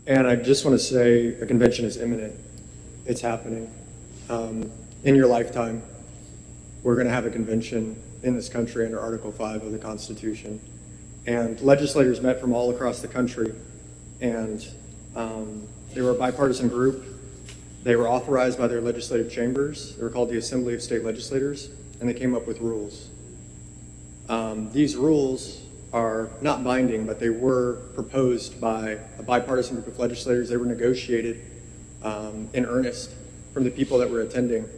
And I just want to say a convention is imminent. It's happening. In your lifetime, we're going to have a convention in this country under Article 5 of the Constitution. And legislators met from all across the country, and they were a bipartisan group. They were authorized by their legislative chambers. They were called the Assembly of State Legislators, and they came up with rules. These rules are not binding, but they were proposed by a bipartisan group of legislators. They were negotiated in earnest from the people that were attending.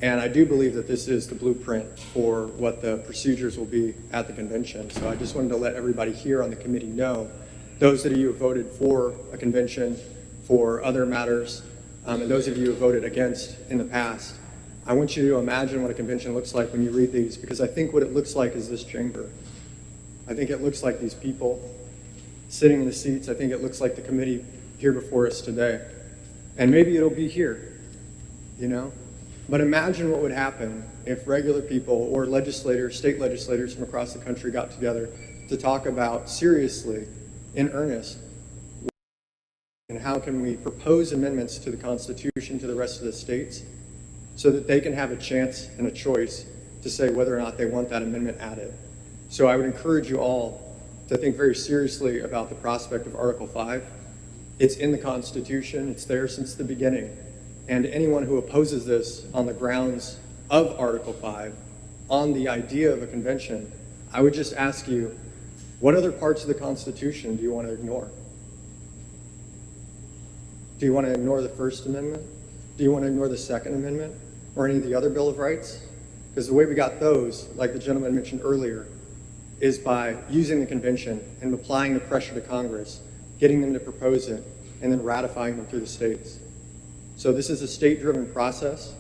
And I do believe that this is the blueprint for what the procedures will be at the convention. So I just wanted to let everybody here on the committee know, those of you who have voted for a convention, for other matters, and those of you who have voted against in the past, I want you to imagine what a convention looks like when you read these, because I think what it looks like is this chamber. I think it looks like these people sitting in the seats. I think it looks like the committee here before us today. And maybe it'll be here, you know? But imagine what would happen if regular people or legislators, state legislators from across the country got together to talk about seriously, in earnest, and how can we propose amendments to the Constitution to the rest of the states so that they can have a chance and a choice to say whether or not they want that amendment added. So I would encourage you all to think very seriously about the prospect of Article 5. It's in the Constitution, it's there since the beginning. And anyone who opposes this on the grounds of Article 5, on the idea of a convention, I would just ask you, what other parts of the Constitution do you want to ignore? Do you want to ignore the First Amendment? Do you want to ignore the Second Amendment or any of the other Bill of Rights? Because the way we got those, like the gentleman mentioned earlier, is by using the convention and applying the pressure to Congress, getting them to propose it, and then ratifying them through the states. So this is a state-driven process.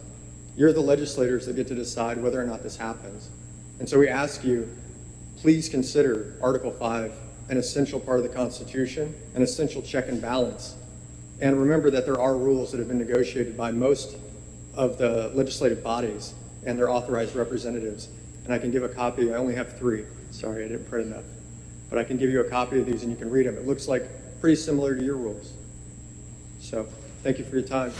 You're the legislators that get to decide whether or not this happens. And so we ask you, please consider Article 5 an essential part of the Constitution, an essential check and balance. And remember that there are rules that have been negotiated by most of the legislative bodies and their authorized representatives. And I can give a copy. I only have 3. Sorry, I didn't print enough. But I can give you a copy of these and you can read them. It looks like pretty similar to your rules. So thank you for your time.